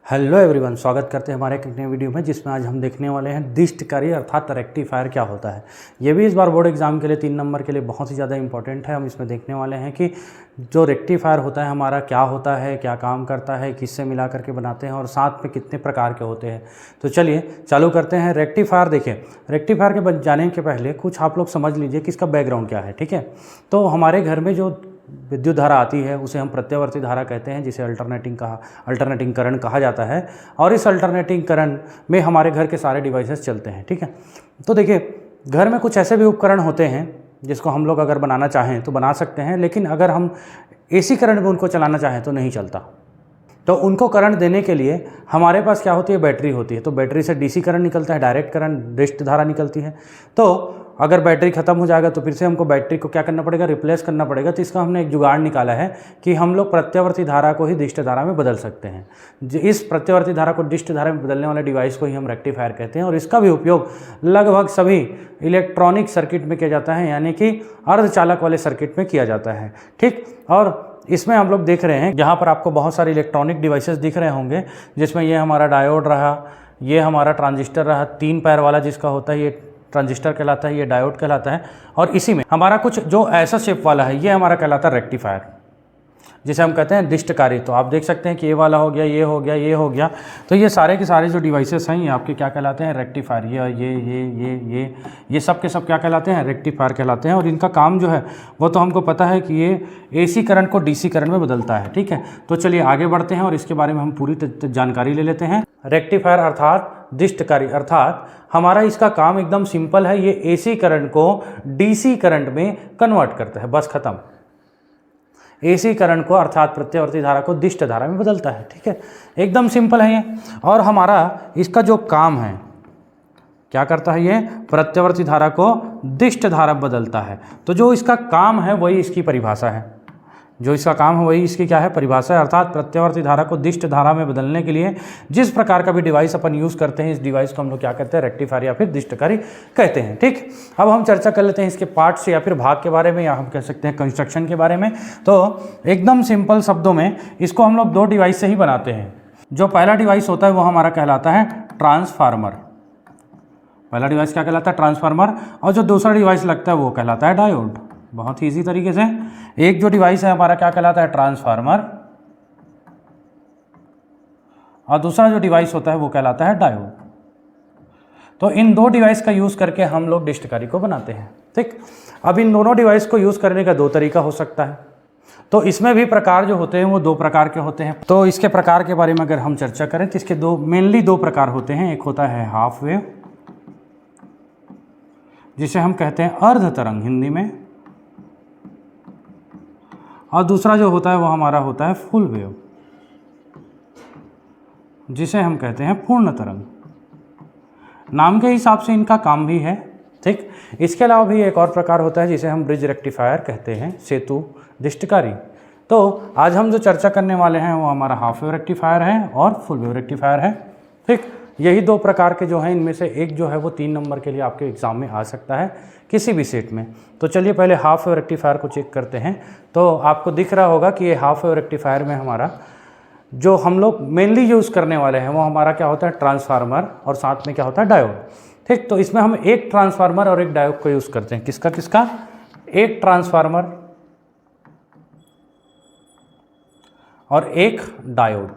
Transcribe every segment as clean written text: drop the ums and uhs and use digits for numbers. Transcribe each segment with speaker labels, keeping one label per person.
Speaker 1: Hello everyone, स्वागत करते हैं हमारे एक नए वीडियो में जिसमें आज हम देखने वाले हैं डिस्टकारी अर्थात रेक्टिफायर क्या होता है। ये भी इस बार बोर्ड एग्जाम के लिए 3 नंबर के लिए बहुत ही ज़्यादा इंपॉर्टेंट है। हम इसमें देखने वाले हैं कि जो रेक्टिफायर होता है हमारा क्या होता है, क्या काम करता है, किससे मिला करके बनाते हैं और साथ में कितने प्रकार के होते हैं। तो चलिए चालू करते हैं। रेक्टिफायर देखिए, रेक्टिफायर के बन जाने के पहले कुछ आप लोग समझ लीजिए कि इसका बैकग्राउंड क्या है। ठीक है, तो हमारे घर में जो विद्युत धारा आती है उसे हम प्रत्यावर्ती धारा कहते हैं, जिसे अल्टरनेटिंग करंट कहा जाता है। और इस अल्टरनेटिंग करंट में हमारे घर के सारे डिवाइसेस चलते हैं। ठीक है, तो देखिए घर में कुछ ऐसे भी उपकरण होते हैं जिसको हम लोग अगर बनाना चाहें तो बना सकते हैं, लेकिन अगर हम एसी करंट में उनको चलाना चाहें तो नहीं चलता। तो उनको करंट देने के लिए हमारे पास क्या होती है, बैटरी होती है। तो बैटरी से डीसी करंट निकलता है, डायरेक्ट करंट, डिस्ट धारा निकलती है। तो अगर बैटरी ख़त्म हो जाएगा तो फिर से हमको बैटरी को क्या करना पड़ेगा, रिप्लेस करना पड़ेगा। तो इसका हमने एक जुगाड़ निकाला है कि हम लोग प्रत्यावर्ती धारा को ही डिस्ट धारा में बदल सकते हैं। इस प्रत्यावर्ती धारा को डिस्ट धारा में बदलने वाले डिवाइस को ही हम रेक्टिफायर कहते हैं। और इसका भी उपयोग लगभग सभी इलेक्ट्रॉनिक सर्किट में किया जाता है, यानी कि अर्धचालक वाले सर्किट में किया जाता है। ठीक, और इसमें हम लोग देख रहे हैं यहाँ पर आपको बहुत सारे इलेक्ट्रॉनिक डिवाइसेस दिख रहे होंगे, जिसमें ये हमारा डायोड रहा, ये हमारा ट्रांजिस्टर रहा, 3 पैर वाला जिसका होता है ये ट्रांजिस्टर कहलाता है, ये डायोड कहलाता है। और इसी में हमारा कुछ जो ऐसा शेप वाला है ये हमारा कहलाता है रेक्टिफायर, जिसे हम कहते हैं डिस्टकारी। तो आप देख सकते हैं कि ये वाला हो गया, ये हो गया, ये हो गया। तो ये सारे के सारे जो डिवाइसेस हैं ये आपके क्या कहलाते हैं, रेक्टिफायर। ये सब के सब क्या कहलाते हैं, रेक्टिफायर कहलाते हैं। और इनका काम जो है वो तो हमको पता है कि ये एसी करंट को डीसी करंट में बदलता है। ठीक है, तो चलिए आगे बढ़ते हैं और इसके बारे में हम पूरी जानकारी ले लेते हैं। रेक्टिफायर अर्थात डिस्टकारी अर्थात हमारा इसका काम एकदम सिंपल है। ये एसी करंट को डीसी करंट में कन्वर्ट करता है, बस खत्म। एसी करंट को अर्थात प्रत्यावर्ती धारा को डिस्ट धारा में बदलता है। ठीक है, एकदम सिंपल है ये। और हमारा इसका जो काम है क्या करता है, ये प्रत्यावर्ती धारा को डिस्ट धारा बदलता है। तो जो इसका काम है वही इसकी परिभाषा है, जो इसका काम है वही इसकी क्या है, परिभाषा है। अर्थात प्रत्यावर्ती धारा को डिस्ट धारा में बदलने के लिए जिस प्रकार का भी डिवाइस अपन यूज़ करते हैं, इस डिवाइस को हम लोग क्या कहते हैं, रेक्टिफायर या फिर डिस्टकारी कहते हैं। ठीक, अब हम चर्चा कर लेते हैं इसके पार्ट्स या फिर भाग के बारे में, या हम कह सकते हैं कंस्ट्रक्शन के बारे में। तो एकदम सिंपल शब्दों में इसको हम लोग 2 डिवाइस से ही बनाते हैं। जो पहला डिवाइस होता है वो हमारा कहलाता है ट्रांसफार्मर। पहला डिवाइस क्या कहलाता है, ट्रांसफार्मर। और जो दूसरा डिवाइस लगता है वो कहलाता है डायोड। बहुत ही ईजी तरीके से, एक जो डिवाइस है हमारा क्या कहलाता है, ट्रांसफार्मर, और दूसरा जो डिवाइस होता है वो कहलाता है डायोड। तो इन 2 डिवाइस का यूज़ करके हम लोग डिस्टकारी को बनाते हैं। ठीक, अब इन दोनों डिवाइस को यूज़ करने का 2 तरीका हो सकता है। तो इसमें भी प्रकार जो होते हैं वो 2 प्रकार के होते हैं। तो इसके प्रकार के बारे में अगर हम चर्चा करें तो इसके मेनली 2 प्रकार होते हैं। एक होता है हाफ वेव, जिसे हम कहते हैं अर्ध तरंग हिंदी में, और दूसरा जो होता है वो हमारा होता है फुल वेव, जिसे हम कहते हैं पूर्ण तरंग। नाम के हिसाब से इनका काम भी है। ठीक, इसके अलावा भी एक और प्रकार होता है जिसे हम ब्रिज रेक्टिफायर कहते हैं, सेतु डिस्टकारी। तो आज हम जो चर्चा करने वाले हैं वो हमारा हाफ वेव रेक्टिफायर है और फुल वेव रेक्टिफायर है। ठीक, यही 2 प्रकार के जो हैं, इनमें से एक जो है वो 3 नंबर के लिए आपके एग्जाम में आ सकता है किसी भी सेट में। तो चलिए पहले हाफ वेव रेक्टिफायर को चेक करते हैं। तो आपको दिख रहा होगा कि ये हाफ वेव रेक्टिफायर में हमारा जो हम लोग मेनली यूज़ करने वाले हैं वो हमारा क्या होता है, ट्रांसफार्मर, और साथ में क्या होता है, डायोड। ठीक, तो इसमें हम एक ट्रांसफार्मर और एक डायोड को यूज़ करते हैं। किसका किसका, एक ट्रांसफार्मर और एक डायोड।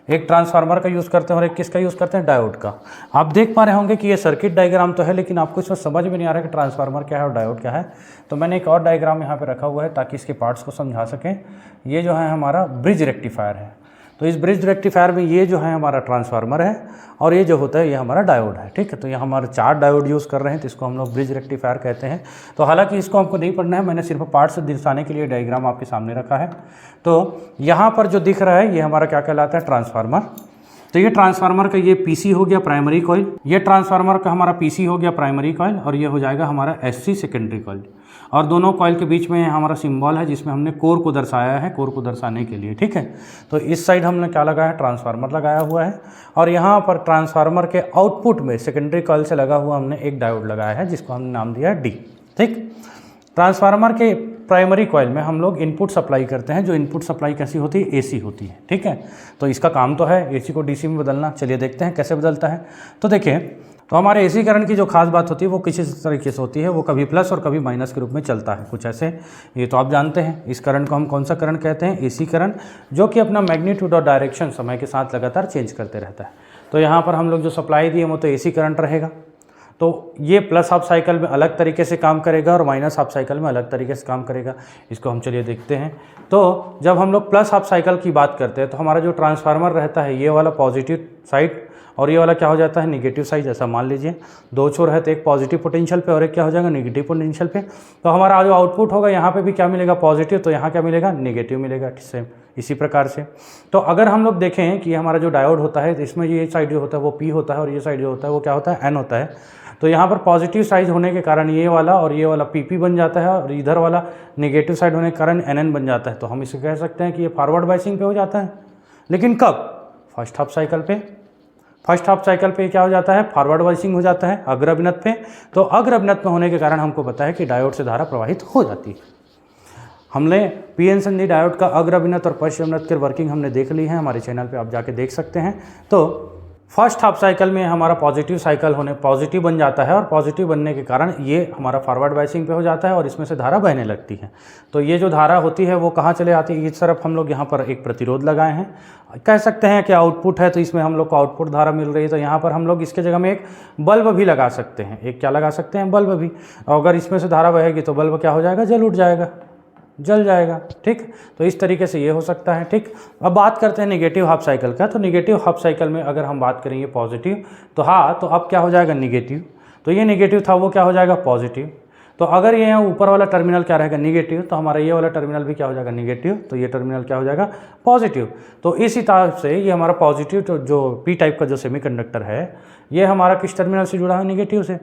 Speaker 1: एक ट्रांसफार्मर का यूज़ करते हैं और एक किसका यूज़ करते हैं, डायोड का। आप देख पा रहे होंगे कि ये सर्किट डायग्राम तो है, लेकिन आपको इसमें समझ में नहीं आ रहा कि ट्रांसफार्मर क्या है और डायोड क्या है। तो मैंने एक और डायग्राम यहाँ पे रखा हुआ है ताकि इसके पार्ट्स को समझा सकें। ये जो है हमारा ब्रिज रेक्टिफायर है। तो इस ब्रिज रेक्टिफायर में ये जो है हमारा ट्रांसफार्मर है और ये जो होता है ये हमारा डायोड है। ठीक है, तो ये हमारे 4 डायोड यूज़ कर रहे हैं, तो इसको हम लोग ब्रिज रेक्टिफायर कहते हैं। तो हालांकि इसको हमको नहीं पढ़ना है, मैंने सिर्फ पार्ट्स दर्शाने के लिए डायग्राम आपके सामने रखा है। तो यहाँ पर जो दिख रहा है ये हमारा क्या कहलाता है, ट्रांसफार्मर। तो ये ट्रांसफार्मर का ये पीसी हो गया प्राइमरी कॉइल, ये ट्रांसफार्मर का हमारा पीसी हो गया प्राइमरी कॉइल, और ये हो जाएगा हमारा एससी सेकेंडरी कॉइल। और दोनों कॉइल के बीच में हमारा सिंबल है जिसमें हमने कोर को दर्शाया है, कोर को दर्शाने के लिए। ठीक है, तो इस साइड हमने क्या लगाया है, ट्रांसफार्मर लगाया हुआ है। और यहाँ पर ट्रांसफार्मर के आउटपुट में सेकेंडरी कॉइल से लगा हुआ हमने एक डायोड लगाया है जिसको हमने नाम दिया है डी। ठीक, ट्रांसफार्मर के प्राइमरी कॉइल में हम लोग इनपुट सप्लाई करते हैं, जो इनपुट सप्लाई कैसी होती है, एसी होती है, ठीक है। तो इसका काम तो है एसी को डीसी में बदलना। चलिए देखते हैं कैसे बदलता है। तो देखिए, तो हमारे एसी करंट की जो खास बात होती है वो किसी तरीके से होती है, वो कभी प्लस और कभी माइनस के रूप में चलता है, कुछ ऐसे। ये तो आप जानते हैं। इस करंट को हम कौन सा करंट कहते हैं, एसी करंट, जो कि अपना मैग्नीट्यूड और डायरेक्शन समय के साथ लगातार चेंज करते रहता है। तो यहाँ पर हम लोग जो सप्लाई दिए वो तो एसी करंट रहेगा। तो ये प्लस हाफ साइकिल में अलग तरीके से काम करेगा और माइनस हाफ साइकिल में अलग तरीके से काम करेगा। इसको हम चलिए देखते हैं। तो जब हम लोग प्लस हाफ साइकिल की बात करते हैं तो हमारा जो ट्रांसफार्मर रहता है, ये वाला पॉजिटिव साइड और ये वाला क्या हो जाता है, निगेटिव साइड। ऐसा मान लीजिए दो छोर है, तो एक पॉजिटिव पोटेंशियल पे और एक क्या हो जाएगा, निगेटिव पोटेंशियल पे। तो हमारा जो आउटपुट होगा यहाँ पे भी क्या मिलेगा, पॉजिटिव, तो यहाँ क्या मिलेगा, निगेटिव मिलेगा। सेम इसी प्रकार से। तो अगर हम लोग देखें कि हमारा जो डायोड होता है, इसमें ये साइड जो होता है वो पी होता है और ये साइड जो होता है वो क्या होता है, एन होता है। तो यहाँ पर पॉजिटिव साइड होने के कारण ये वाला और ये वाला पीपी बन जाता है और इधर वाला नेगेटिव साइड होने के कारण एनएन बन जाता है। तो हम इसे कह सकते हैं कि ये फॉरवर्ड बायसिंग पे हो जाता है। लेकिन कब, फर्स्ट हाफ साइकिल पे। फर्स्ट हाफ साइकिल पे क्या हो जाता है, फॉरवर्ड बायसिंग हो जाता है अग्र अभिनत पे। तो अग्र अभिनत में होने के कारण हमको पता है कि डायोड से धारा प्रवाहित हो जाती है। हमने पीएन संधि डायोड का अग्र अभिनत और पश्चिम अभिनत की वर्किंग हमने देख ली है, हमारे चैनल पे आप जाके देख सकते हैं। तो फर्स्ट हाफ साइकिल में हमारा पॉजिटिव साइकिल होने पॉजिटिव बन जाता है और पॉजिटिव बनने के कारण ये हमारा फॉरवर्ड बायसिंग पे हो जाता है और इसमें से धारा बहने लगती है। तो ये जो धारा होती है वो कहाँ चले आती है, इस तरफ हम लोग यहाँ पर एक प्रतिरोध लगाए हैं, कह सकते हैं कि आउटपुट है, तो इसमें हम लोग को आउटपुट धारा मिल रही है। तो यहाँ पर हम लोग इसके जगह में एक बल्ब भी लगा सकते हैं। एक क्या लगा सकते हैं, बल्ब भी। और अगर इसमें से धारा बहेगी तो बल्ब क्या हो जाएगा, जल उठ जाएगा, जल जाएगा, ठीक। तो इस तरीके से ये हो सकता है, ठीक। अब बात करते हैं नेगेटिव हाफ साइकिल का। तो नेगेटिव हाफ साइकिल में अगर हम बात करेंगे पॉजिटिव, तो हाँ, तो अब क्या हो जाएगा, निगेटिव। तो ये नेगेटिव था, वो क्या हो जाएगा, पॉजिटिव। तो अगर ये यहाँ ऊपर वाला टर्मिनल क्या रहेगा, निगेटिव, तो हमारा ये वाला टर्मिनल भी क्या हो जाएगा, निगेटिव। तो ये टर्मिनल क्या हो जाएगा, पॉजिटिव। तो इस हिसाब से ये हमारा पॉजिटिव, तो जो पी टाइप का जो सेमीकंडक्टर है, ये हमारा किस टर्मिनल से जुड़ा है, निगेटिव से।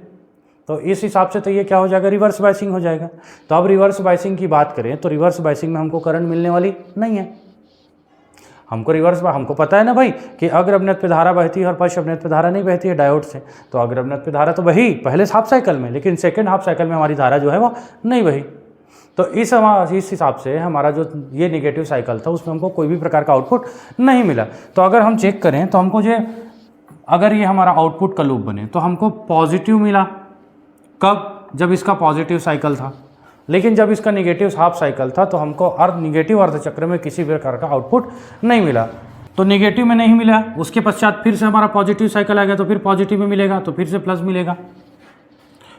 Speaker 1: तो इस हिसाब से तो ये क्या हो जाएगा, रिवर्स बायसिंग हो जाएगा। तो अब रिवर्स बायसिंग की बात करें तो रिवर्स बायसिंग में हमको करंट मिलने वाली नहीं है। हमको पता है ना भाई कि अग्र अभिनत पे धारा बहती है और पश्चिम अभिनत पे धारा नहीं बहती है डायोड से। तो अग्र अभिनत पे धारा तो बही पहले हाफ साइकिल में, लेकिन सेकेंड हाफ साइकिल में हमारी धारा जो है वो नहीं बही। तो इस हिसाब से हमारा जो ये निगेटिव साइकिल था उसमें हमको कोई भी प्रकार का आउटपुट नहीं मिला। तो अगर हम चेक करें तो हमको जो अगर ये हमारा आउटपुट का लूप बने तो हमको पॉजिटिव मिला, कब, जब इसका पॉजिटिव साइकिल था। लेकिन जब इसका निगेटिव हाफ साइकिल था तो हमको निगेटिव अर्धचक्र में किसी प्रकार का आउटपुट नहीं मिला। तो निगेटिव में नहीं मिला, उसके पश्चात फिर से हमारा पॉजिटिव साइकिल आ गया, तो फिर पॉजिटिव में मिलेगा, तो फिर से प्लस मिलेगा,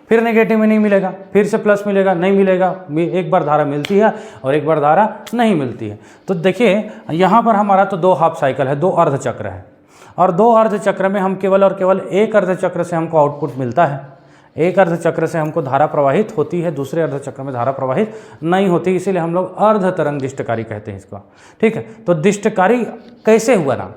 Speaker 1: फिर नेगेटिव में नहीं मिलेगा, फिर से प्लस मिलेगा, नहीं मिलेगा। एक बार धारा मिलती है और एक बार धारा नहीं मिलती है। तो देखिए यहाँ पर हमारा तो दो हाफ साइकिल है, दो अर्धचक्र है, और दो अर्धचक्र में हम केवल और केवल एक अर्धचक्र से हमको आउटपुट मिलता है। एक अर्धचक्र से हमको धारा प्रवाहित होती है, दूसरे अर्धचक्र में धारा प्रवाहित नहीं होती, इसीलिए हम लोग अर्ध तरंग दिष्टकारी कहते हैं इसको, ठीक है। तो दिष्टकारी कैसे हुआ नाम,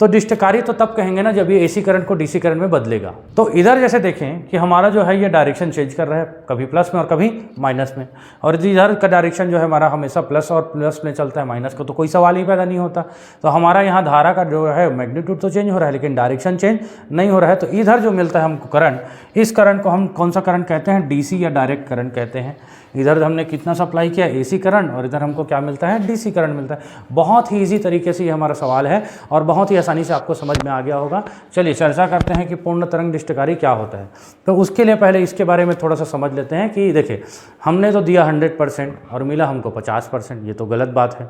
Speaker 1: तो दिष्टकारी तो तब कहेंगे ना जब ये एसी करंट को डीसी करंट में बदलेगा। तो इधर जैसे देखें कि हमारा जो है ये डायरेक्शन चेंज कर रहा है, कभी प्लस में और कभी माइनस में, और इधर का डायरेक्शन जो है हमारा हमेशा प्लस और प्लस में चलता है, माइनस का तो कोई सवाल ही पैदा नहीं होता। तो हमारा यहाँ धारा का जो है मैग्नीट्यूड तो चेंज हो रहा है लेकिन डायरेक्शन चेंज नहीं हो रहा है। तो इधर जो मिलता है हमको करंट, इस करंट को हम कौन सा करंट कहते हैं, डीसी या डायरेक्ट करंट कहते हैं। इधर हमने कितना सप्लाई किया, एसी करंट, और इधर हमको क्या मिलता है, डीसी करंट मिलता है। बहुत ही ईजी तरीके से ये हमारा सवाल है और बहुत ही आसानी से आपको समझ में आ गया होगा। चलिए चर्चा करते हैं कि पूर्ण तरंग दिष्टकारी क्या होता है। तो उसके लिए पहले इसके बारे में थोड़ा सा समझ लेते हैं कि देखिए हमने तो दिया 100% और मिला हमको 50%, ये तो गलत बात है।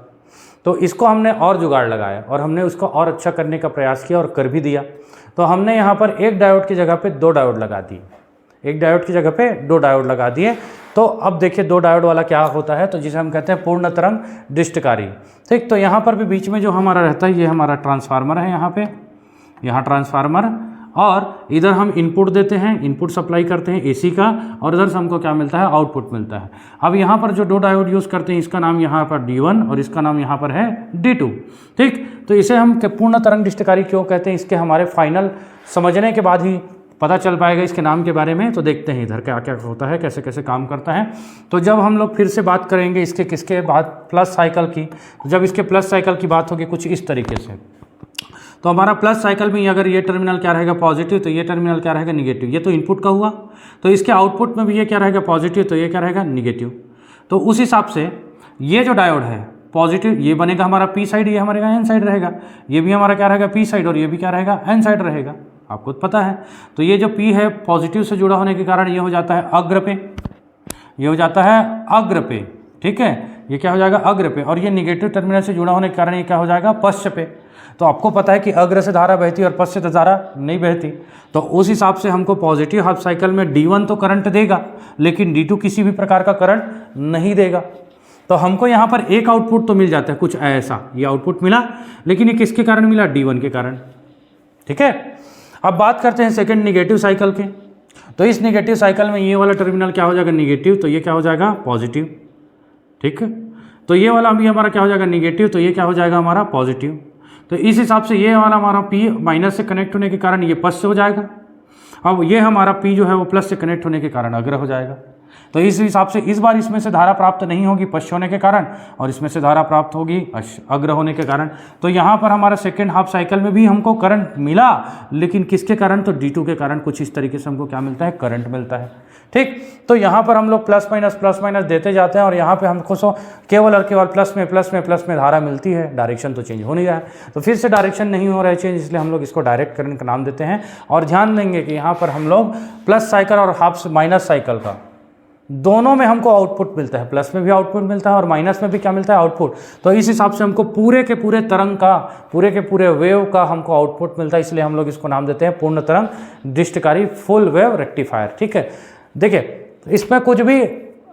Speaker 1: तो इसको हमने और जुगाड़ लगाया और हमने उसको और अच्छा करने का प्रयास किया और कर भी दिया। तो हमने यहाँ पर एक डायोड की जगह पे दो डायोड लगा दिए, एक डायोड की जगह पे दो डायोड लगा दिए। तो अब देखिए दो डायोड वाला क्या होता है, तो जिसे हम कहते हैं पूर्ण तरंग दिष्टकारी, ठीक। तो यहाँ पर भी बीच में जो हमारा रहता है ये हमारा ट्रांसफार्मर है, यहाँ ट्रांसफार्मर, और इधर हम इनपुट देते हैं, इनपुट सप्लाई करते हैं एसी का, और इधर से हमको क्या मिलता है, आउटपुट मिलता है। अब यहाँ पर जो दो डायोड यूज़ करते हैं इसका नाम यहाँ पर D1 और इसका नाम यहाँ पर है D2, ठीक। तो इसे हम पूर्ण तरंग दिष्टकारी क्यों कहते हैं, इसके हमारे फाइनल समझने के बाद ही पता चल पाएगा इसके नाम के बारे में। तो देखते हैं इधर क्या क्या होता है, कैसे कैसे काम करता है। तो जब हम लोग फिर से बात करेंगे इसके किसके बाद, प्लस साइकिल की, तो जब इसके प्लस साइकिल की बात होगी कुछ इस तरीके से, तो हमारा प्लस साइकिल में अगर ये टर्मिनल क्या रहेगा, पॉजिटिव, तो ये टर्मिनल क्या रहेगा, निगेटिव। ये तो इनपुट का हुआ, तो इसके आउटपुट में भी ये क्या रहेगा, पॉजिटिव, तो ये क्या रहेगा, निगेटिव। तो उस हिसाब से ये जो डायोड है पॉजिटिव, ये बनेगा हमारा पी साइड, ये हमारे एन साइड रहेगा, ये भी हमारा क्या रहेगा पी साइड, और ये भी क्या रहेगा एन साइड रहेगा, आपको पता है। तो ये जो पी है पॉजिटिव से जुड़ा होने के कारण ये हो जाता है अग्र पे, ये हो जाता है अग्र पे, ठीक है, ये क्या हो जाएगा अग्र पे, और ये निगेटिव टर्मिनल से जुड़ा होने के कारण ये क्या हो जाएगा पश्च पे। तो आपको पता है कि अग्र से धारा बहती और पश्च से धारा नहीं बहती, तो उस हिसाब से हमको पॉजिटिव हाफ साइकिल में D1 तो करंट देगा, लेकिन D2 किसी भी प्रकार का करंट नहीं देगा। तो हमको यहाँ पर एक आउटपुट तो मिल जाता है कुछ ऐसा, ये आउटपुट मिला, लेकिन ये किसके कारण मिला, D1 के कारण, ठीक है। अब बात करते हैं सेकंड निगेटिव साइकिल के। तो इस निगेटिव साइकिल में ये वाला टर्मिनल क्या हो जाएगा निगेटिव, तो ये क्या हो जाएगा पॉजिटिव, ठीक है। तो ये वाला भी हमारा क्या हो जाएगा निगेटिव, तो ये क्या हो जाएगा हमारा पॉजिटिव। तो इस हिसाब से ये वाला हमारा P माइनस से कनेक्ट होने के कारण ये प्लस से हो जाएगा, अब ये हमारा P जो है वो प्लस से कनेक्ट होने के कारण अग्र हो जाएगा। तो इस हिसाब से इस बार इसमें से धारा प्राप्त नहीं होगी पश्च होने के कारण, और इसमें से धारा प्राप्त होगी अग्र होने के कारण। तो यहाँ पर हमारा सेकेंड हाफ साइकिल में भी हमको करंट मिला, लेकिन किसके कारण, तो D2 के कारण कुछ इस तरीके से हमको क्या मिलता है करंट मिलता है, ठीक। तो यहाँ पर हम लोग प्लस माइनस देते जाते हैं, और यहाँ पे हमको केवल और केवल प्लस में धारा मिलती है, डायरेक्शन तो चेंज हो नहीं रहा है। तो फिर से डायरेक्शन नहीं हो रहा है चेंज, इसलिए हम लोग इसको डायरेक्ट करंट का नाम देते हैं। और ध्यान देंगे कि यहाँ पर हम लोग प्लस साइकिल और हाफ माइनस साइकिल का दोनों में हमको आउटपुट मिलता है, प्लस में भी आउटपुट मिलता है और माइनस में भी क्या मिलता है आउटपुट। तो इस हिसाब से हमको पूरे के पूरे तरंग का, पूरे के पूरे वेव का हमको आउटपुट मिलता है, इसलिए हम लोग इसको नाम देते हैं पूर्ण तरंग दृष्टिकारी फुल वेव रेक्टिफायर, ठीक है। देखिए इसमें कुछ भी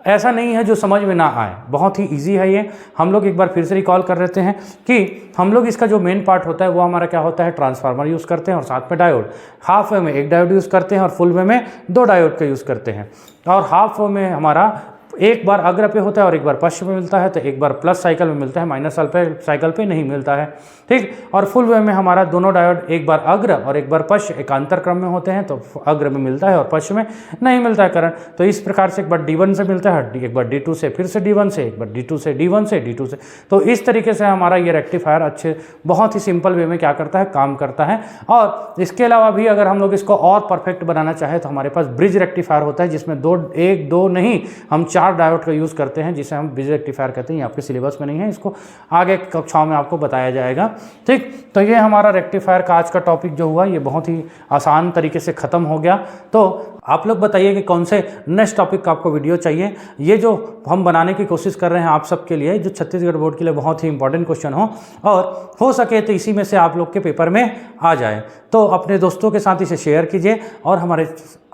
Speaker 1: ऐसा नहीं है जो समझ में ना आए, बहुत ही इजी है ये। हम लोग एक बार फिर से रिकॉल कर लेते हैं कि हम लोग इसका जो मेन पार्ट होता है वो हमारा क्या होता है ट्रांसफार्मर यूज़ करते हैं और साथ में डायोड, हाफ वे में एक डायोड यूज़ करते हैं और फुल वे में दो डायोड का यूज़ करते हैं। और हाफ वे में हमारा एक बार अग्र पे होता है और एक बार पश्च में मिलता है, तो एक बार प्लस साइकिल में मिलता है, माइनस साइकिल पे नहीं मिलता है, ठीक। और फुल वे में हमारा दोनों डायोड एक बार अग्र और एक बार पश्च एकांतर क्रम में होते हैं, तो अग्र में मिलता है और पश्च में नहीं मिलता है करंट। तो इस प्रकार से एक बार D1 से मिलता है, एक बार D2 से, फिर से D1 से, एक बार D2 से, D1 से, D2 से। तो इस तरीके से हमारा ये रेक्टिफायर अच्छे बहुत ही सिंपल वे में क्या करता है काम करता है। और इसके अलावा भी अगर हम लोग इसको और परफेक्ट बनाना चाहें तो हमारे पास ब्रिज रेक्टिफायर होता है, जिसमें एक दो नहीं हम 4 डायोड का यूज़ करते हैं, जिसे हम ब्रिज रेक्टिफायर कहते हैं। ये आपके सिलेबस में नहीं है, इसको आगे कक्षाओं में आपको बताया जाएगा, ठीक। तो ये हमारा रेक्टिफायर का आज का टॉपिक जो हुआ ये बहुत ही आसान तरीके से ख़त्म हो गया। तो आप लोग बताइए कि कौन से नेक्स्ट टॉपिक का आपको वीडियो चाहिए। ये जो हम बनाने की कोशिश कर रहे हैं आप सबके लिए, जो छत्तीसगढ़ बोर्ड के लिए बहुत ही इंपॉर्टेंट क्वेश्चन हो और सके तो इसी में से आप लोग के पेपर में आ जाए। तो अपने दोस्तों के साथ इसे शेयर कीजिए और हमारे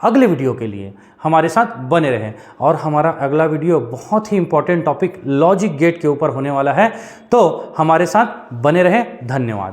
Speaker 1: अगले वीडियो के लिए हमारे साथ बने रहें। और हमारा अगला वीडियो बहुत ही इंपॉर्टेंट टॉपिक लॉजिक गेट के ऊपर होने वाला है, तो हमारे साथ बने रहें। धन्यवाद।